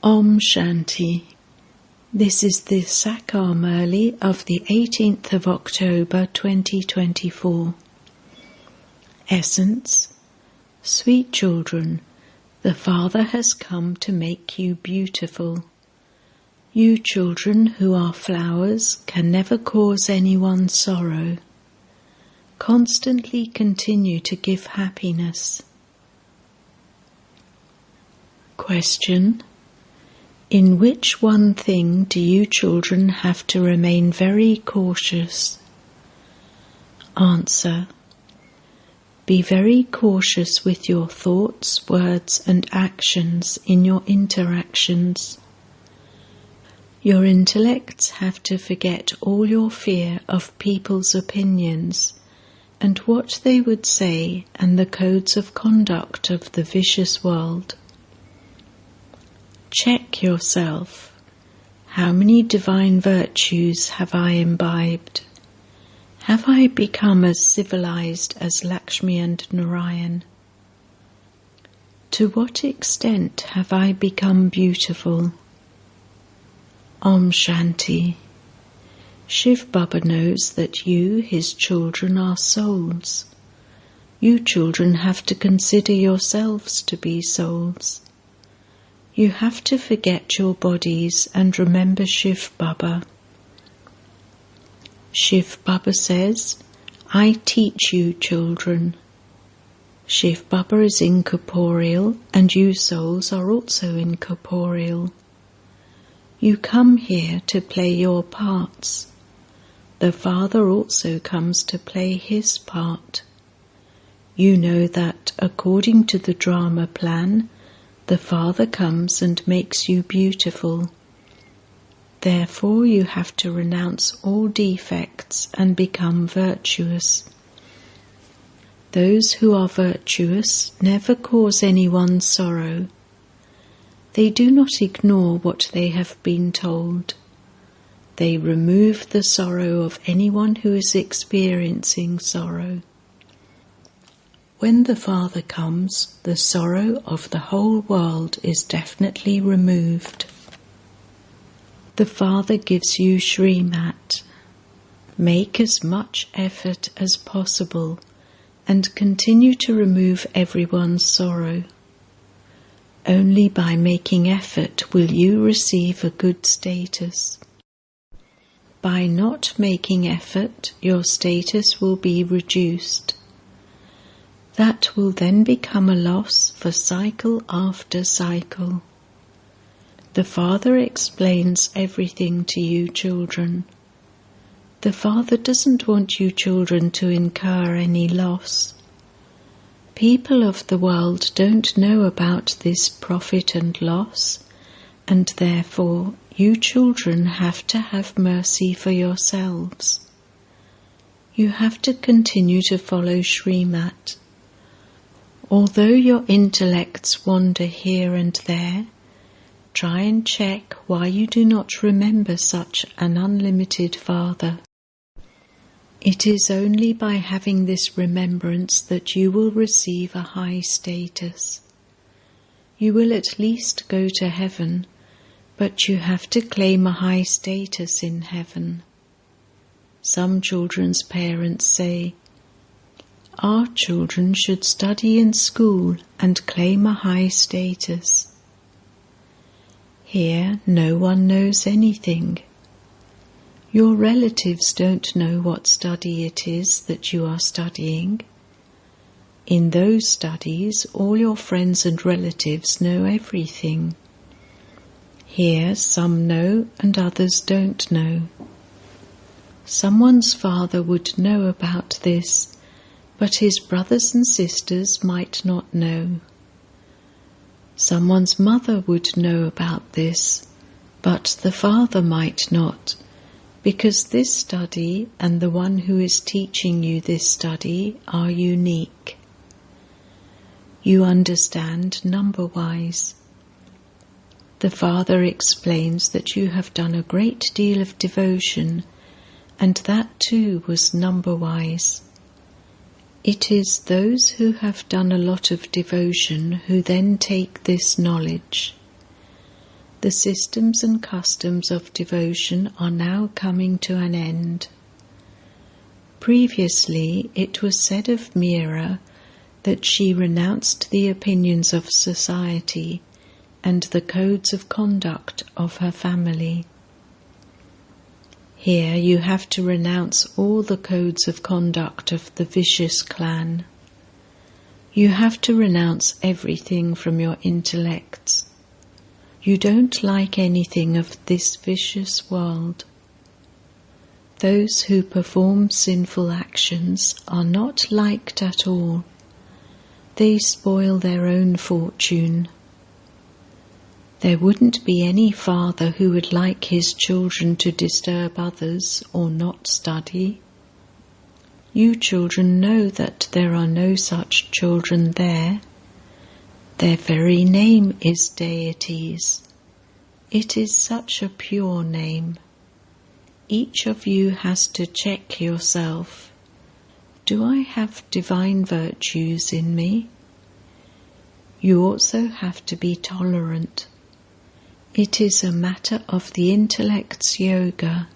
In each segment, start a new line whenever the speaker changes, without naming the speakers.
Om Shanti. This is the Sakar Murli of the 18th of October 2024. Essence. Sweet children, the Father has come to make you beautiful. You children who are flowers can never cause anyone sorrow. Constantly continue to give happiness. Question. In which one thing do you children have to remain very cautious? Answer. Be very cautious with your thoughts, words and actions in your interactions. Your intellects have to forget all your fear of people's opinions and what they would say and the codes of conduct of the vicious world. Check yourself. How many divine virtues have I imbibed? Have I become as civilized as Lakshmi and Narayan? To what extent have I become beautiful? Om Shanti. Shiv Baba knows that you, his children, are souls. You children have to consider yourselves to be souls. You have to forget your bodies and remember Shiv Baba. Shiv Baba says, I teach you children. Shiv Baba is incorporeal and you souls are also incorporeal. You come here to play your parts. The Father also comes to play his part. You know that according to the drama plan, the Father comes and makes you beautiful. Therefore you have to renounce all defects and become virtuous. Those who are virtuous never cause anyone sorrow. They do not ignore what they have been told. They remove the sorrow of anyone who is experiencing sorrow. When the Father comes, the sorrow of the whole world is definitely removed. The Father gives you Shrimat. Make as much effort as possible and continue to remove everyone's sorrow. Only by making effort will you receive a good status. By not making effort, your status will be reduced. That will then become a loss for cycle after cycle. The Father explains everything to you children. The Father doesn't want you children to incur any loss. People of the world don't know about this profit and loss, and therefore you children have to have mercy for yourselves. You have to continue to follow Shrimat. Although your intellects wander here and there, try and check why you do not remember such an unlimited Father. It is only by having this remembrance that you will receive a high status. You will at least go to heaven, but you have to claim a high status in heaven. Some children's parents say, our children should study in school and claim a high status. Here no one knows anything. Your relatives don't know what study it is that you are studying. In those studies, all your friends and relatives know everything. Here some know and others don't know. Someone's father would know about this, but his brothers and sisters might not know. Someone's mother would know about this, but the father might not, because this study and the one who is teaching you this study are unique. You understand number-wise. The Father explains that you have done a great deal of devotion, and that too was number-wise. It is those who have done a lot of devotion who then take this knowledge. The systems and customs of devotion are now coming to an end. Previously, it was said of Meera that she renounced the opinions of society and the codes of conduct of her family. Here you have to renounce all the codes of conduct of the vicious clan. You have to renounce everything from your intellects. You don't like anything of this vicious world. Those who perform sinful actions are not liked at all. They spoil their own fortune. There wouldn't be any father who would like his children to disturb others or not study. You children know that there are no such children there. Their very name is deities. It is such a pure name. Each of you has to check yourself. Do I have divine virtues in me? You also have to be tolerant. It is a matter of the intellect's yoga.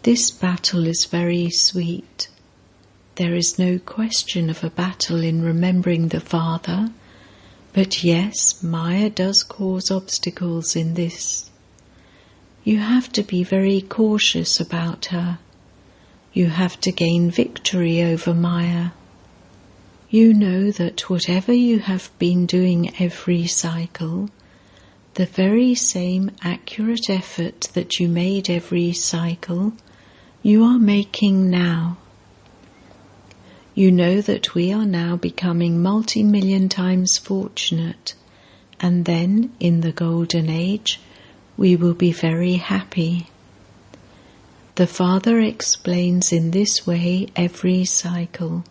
This battle is very sweet. There is no question of a battle in remembering the Father, but yes, Maya does cause obstacles in this. You have to be very cautious about her. You have to gain victory over Maya. You know that whatever you have been doing every cycle, the very same accurate effort that you made every cycle, you are making now. You know that we are now becoming multi-million times fortunate, and then, in the Golden Age, we will be very happy. The Father explains in this way every cycle.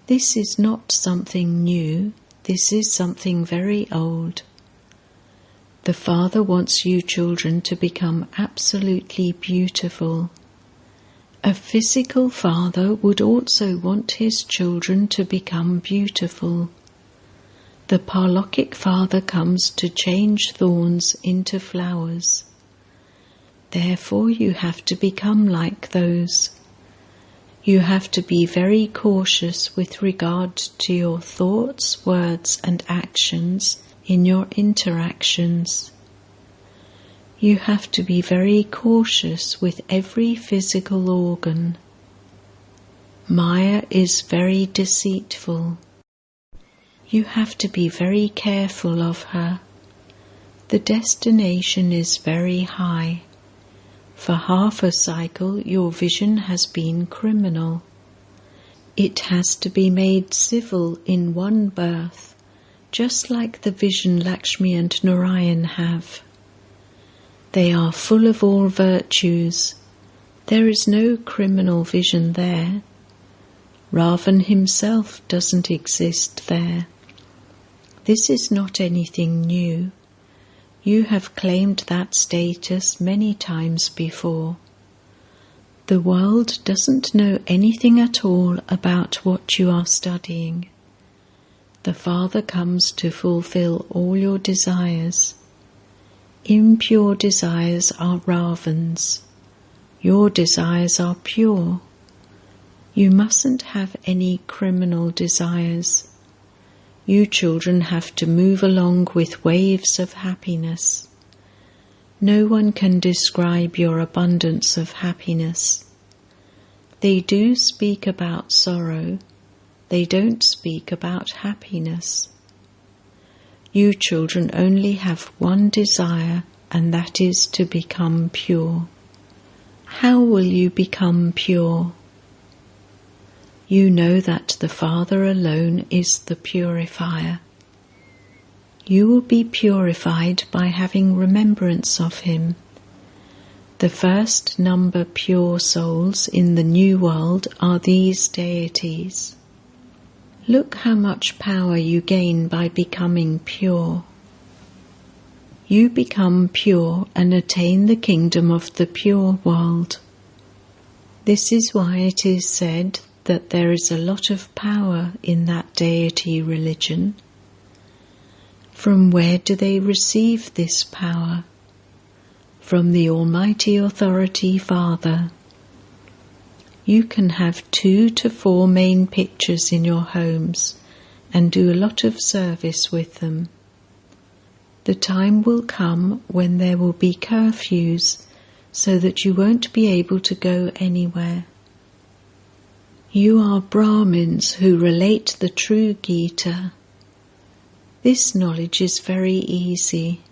This is not something new, this is something very old. The Father wants you children to become absolutely beautiful. A physical father would also want his children to become beautiful. The Parlokic Father comes to change thorns into flowers. Therefore you have to become like those. You have to be very cautious with regard to your thoughts, words and actions in your interactions. You have to be very cautious with every physical organ. Maya is very deceitful. You have to be very careful of her. The destination is very high. For half a cycle your vision has been criminal. It has to be made civil in one birth, just like the vision Lakshmi and Narayan have. They are full of all virtues. There is no criminal vision there. Ravan himself doesn't exist there. This is not anything new. You have claimed that status many times before. The world doesn't know anything at all about what you are studying. The Father comes to fulfill all your desires. Impure desires are Ravans. Your desires are pure. You mustn't have any criminal desires. You children have to move along with waves of happiness. No one can describe your abundance of happiness. They do speak about sorrow. They don't speak about happiness. You children only have one desire, and that is to become pure. How will you become pure? You know that the Father alone is the purifier. You will be purified by having remembrance of Him. The first number pure souls in the new world are these deities. Look how much power you gain by becoming pure. You become pure and attain the kingdom of the pure world. This is why it is said that there is a lot of power in that deity religion. From where do they receive this power? From the Almighty Authority Father. You can have 2 to 4 main pictures in your homes and do a lot of service with them. The time will come when there will be curfews so that you won't be able to go anywhere. You are Brahmins who relate the true Gita. This knowledge is very easy.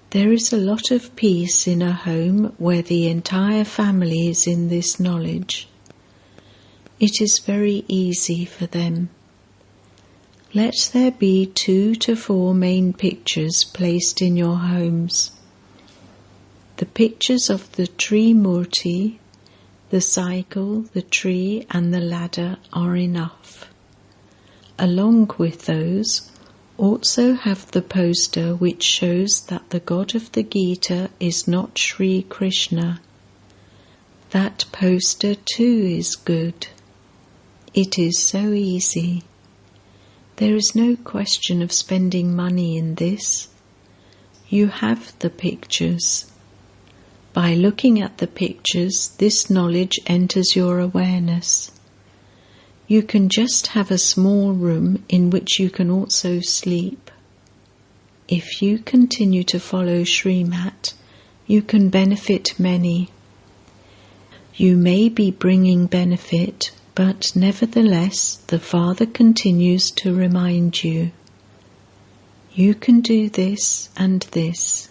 There is a lot of peace in a home where the entire family is in this knowledge. It is very easy for them. Let there be 2 to 4 main pictures placed in your homes. The pictures of the tree Murti, the cycle, the tree and the ladder are enough. Along with those, also have the poster which shows that the God of the Gita is not Sri Krishna. That poster too is good. It is so easy. There is no question of spending money in this. You have the pictures. By looking at the pictures, this knowledge enters your awareness. You can just have a small room in which you can also sleep. If you continue to follow Srimat, you can benefit many. You may be bringing benefit, but nevertheless the Father continues to remind you. You can do this and this.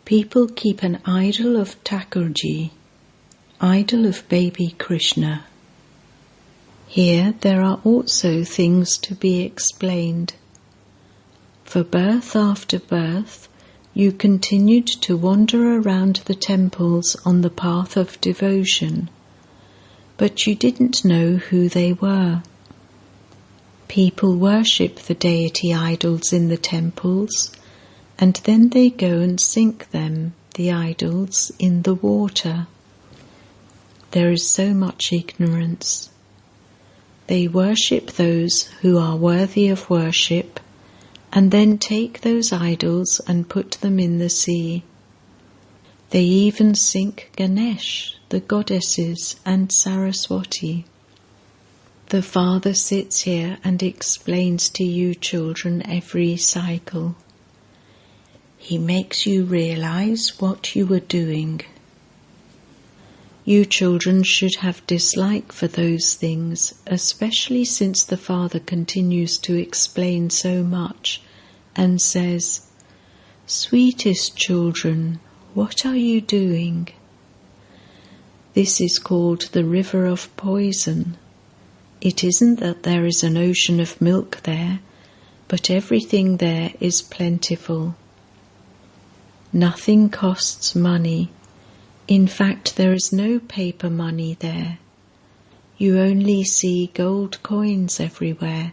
People keep an idol of Thakurji, idol of baby Krishna. Here there are also things to be explained. For birth after birth, you continued to wander around the temples on the path of devotion, but you didn't know who they were. People worship the deity idols in the temples, and then they go and sink them, the idols, in the water. There is so much ignorance. They worship those who are worthy of worship, and then take those idols and put them in the sea. They even sink Ganesh, the goddesses, and Saraswati. The Father sits here and explains to you children every cycle. He makes you realize what you are doing. You children should have dislike for those things, especially since the Father continues to explain so much and says, "Sweetest children, what are you doing?" This is called the river of poison. It isn't that there is an ocean of milk there, but everything there is plentiful. Nothing costs money. In fact, there is no paper money there. You only see gold coins everywhere,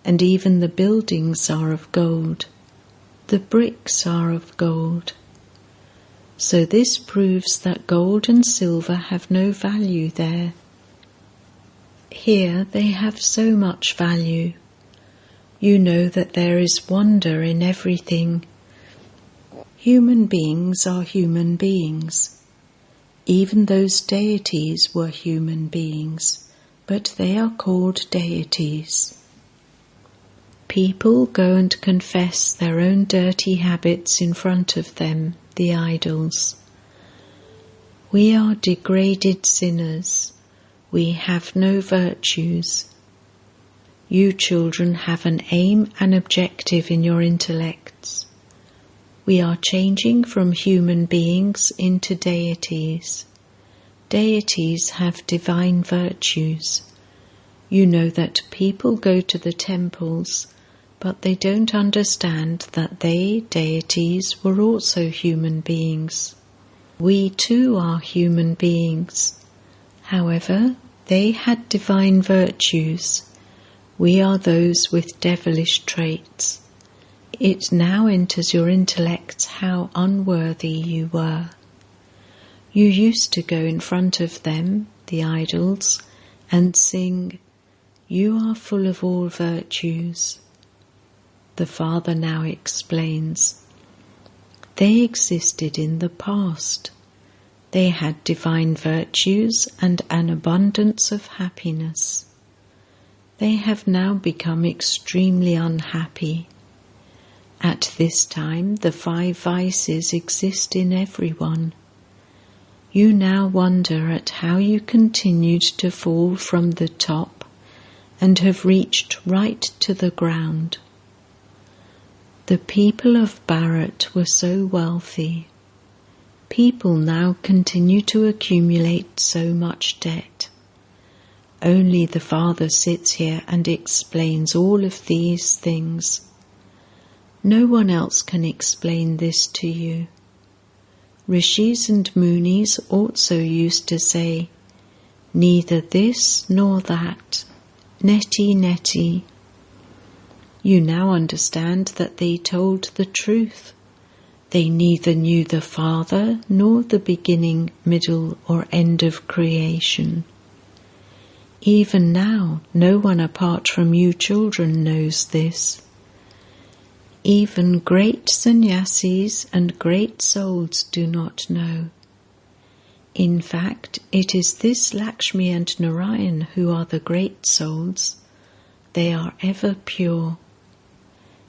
and even the buildings are of gold. The bricks are of gold. So this proves that gold and silver have no value there. Here they have so much value. You know that there is wonder in everything. Human beings are human beings. Even those deities were human beings, but they are called deities. People go and confess their own dirty habits in front of them, the idols. We are degraded sinners. We have no virtues. You children have an aim and objective in your intellects. We are changing from human beings into deities. Deities have divine virtues. You know that people go to the temples, but they don't understand that they, deities, were also human beings. We too are human beings. However, they had divine virtues. We are those with devilish traits. It now enters your intellects how unworthy you were. You used to go in front of them, the idols, and sing, "You are full of all virtues." The Father now explains. They existed in the past. They had divine virtues and an abundance of happiness. They have now become extremely unhappy. At this time, the 5 vices exist in everyone. You now wonder at how you continued to fall from the top and have reached right to the ground. The people of Bharat were so wealthy. People now continue to accumulate so much debt. Only the Father sits here and explains all of these things. No one else can explain this to you. Rishis and Munis also used to say, neither this nor that, neti neti. You now understand that they told the truth. They neither knew the Father nor the beginning, middle or end of creation. Even now, no one apart from you children knows this. Even great sannyasis and great souls do not know. In fact, it is this Lakshmi and Narayan who are the great souls. They are ever pure.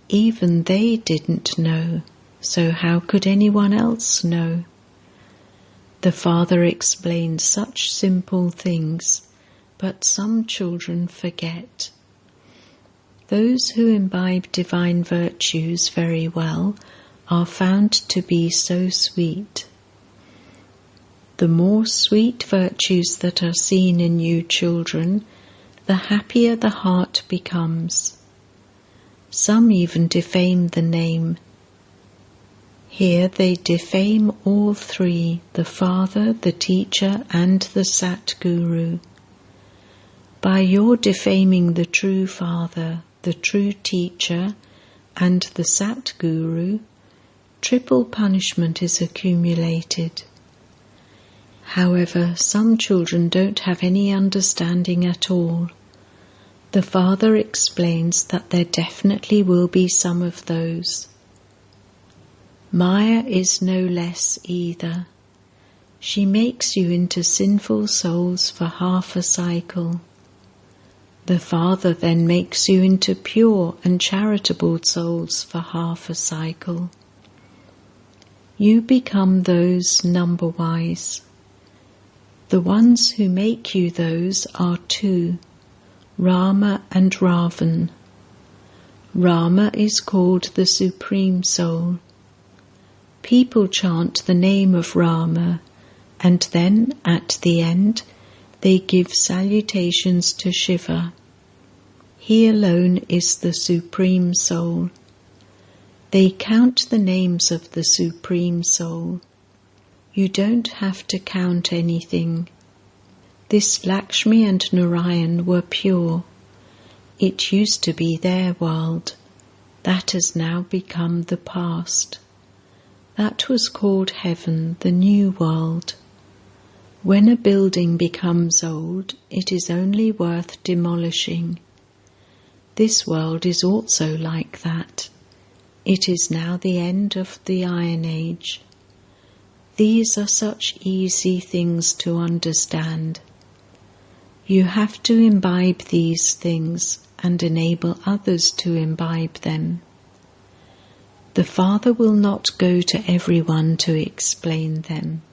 Even they didn't know, so how could anyone else know? The Father explains such simple things, but some children forget. Those who imbibe divine virtues very well are found to be so sweet. The more sweet virtues that are seen in you children, the happier the heart becomes. Some even defame the name. Here they defame all 3, the Father, the Teacher and the Satguru. By your defaming the true Father, the true Teacher and the Satguru, triple punishment is accumulated. However, some children don't have any understanding at all. The Father explains that there definitely will be some of those. Maya is no less either. She makes you into sinful souls for half a cycle. The Father then makes you into pure and charitable souls for half a cycle. You become those number-wise. The ones who make you those are 2, Rama and Ravan. Rama is called the Supreme Soul. People chant the name of Rama, and then, at the end, they give salutations to Shiva. He alone is the Supreme Soul. They count the names of the Supreme Soul. You don't have to count anything. This Lakshmi and Narayan were pure. It used to be their world. That has now become the past. That was called heaven, the new world. When a building becomes old, it is only worth demolishing. This world is also like that. It is now the end of the Iron Age. These are such easy things to understand. You have to imbibe these things and enable others to imbibe them. The Father will not go to everyone to explain them.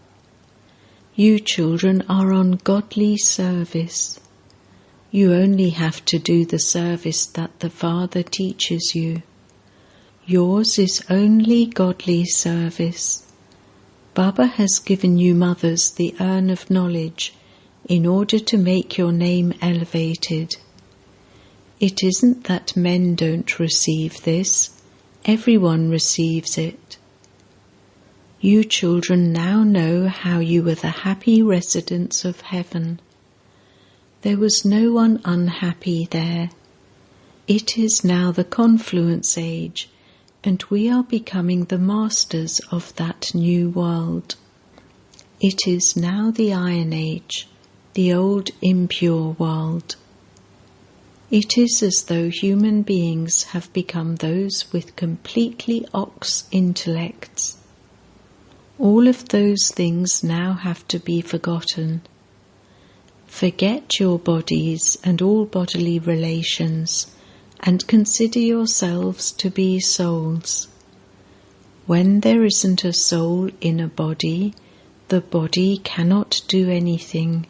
You children are on godly service. You only have to do the service that the Father teaches you. Yours is only godly service. Baba has given you mothers the urn of knowledge in order to make your name elevated. It isn't that men don't receive this. Everyone receives it. You children now know how you were the happy residents of heaven. There was no one unhappy there. It is now the confluence age, and we are becoming the masters of that new world. It is now the Iron Age, the old impure world. It is as though human beings have become those with completely ox intellects. All of those things now have to be forgotten. Forget your bodies and all bodily relations, and consider yourselves to be souls. When there isn't a soul in a body, the body cannot do anything.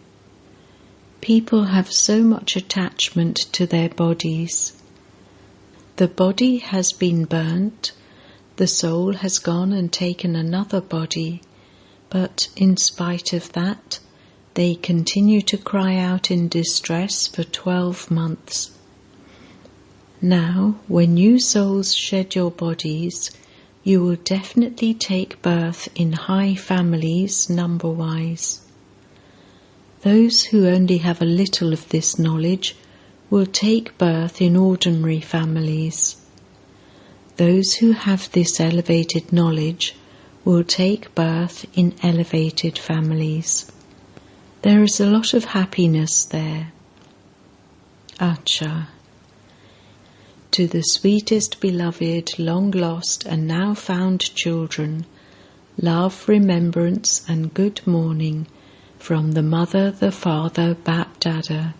People have so much attachment to their bodies. The body has been burnt, the soul has gone and taken another body, but in spite of that, they continue to cry out in distress for 12 months. Now, when you souls shed your bodies, you will definitely take birth in high families number-wise. Those who only have a little of this knowledge will take birth in ordinary families. Those who have this elevated knowledge will take birth in elevated families. There is a lot of happiness there. Acha. To the sweetest beloved, long lost and now found children, love, remembrance and good morning from the Mother, the Father, Bap Dada.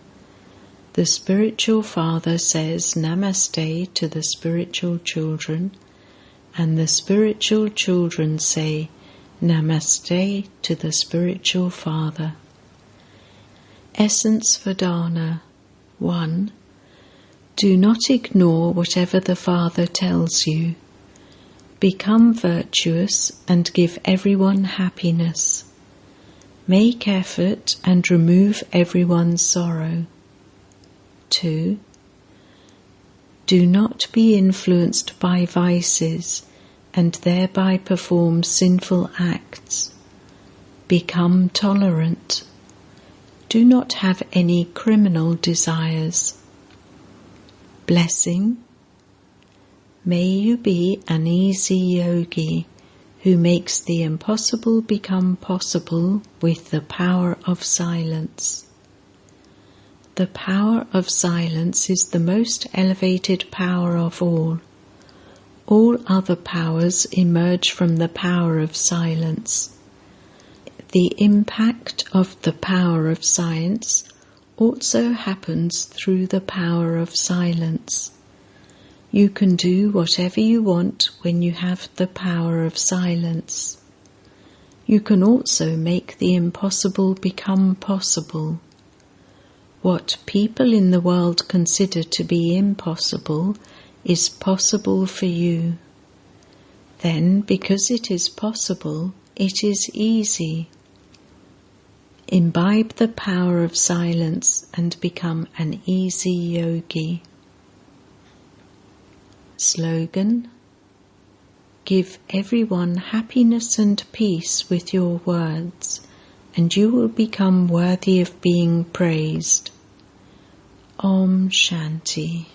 The spiritual father says Namaste to the spiritual children, and the spiritual children say Namaste to the spiritual father. Essence Vedana 1. Do not ignore whatever the Father tells you. Become virtuous and give everyone happiness. Make effort and remove everyone's sorrow. 2. Do not be influenced by vices and thereby perform sinful acts. Become tolerant. Do not have any criminal desires. Blessing. May you be an easy yogi who makes the impossible become possible with the power of silence. The power of silence is the most elevated power of all. All other powers emerge from the power of silence. The impact of the power of science also happens through the power of silence. You can do whatever you want when you have the power of silence. You can also make the impossible become possible. What people in the world consider to be impossible is possible for you. Then, because it is possible, it is easy. Imbibe the power of silence and become an easy yogi. Slogan: Give everyone happiness and peace with your words, and you will become worthy of being praised. Om Shanti.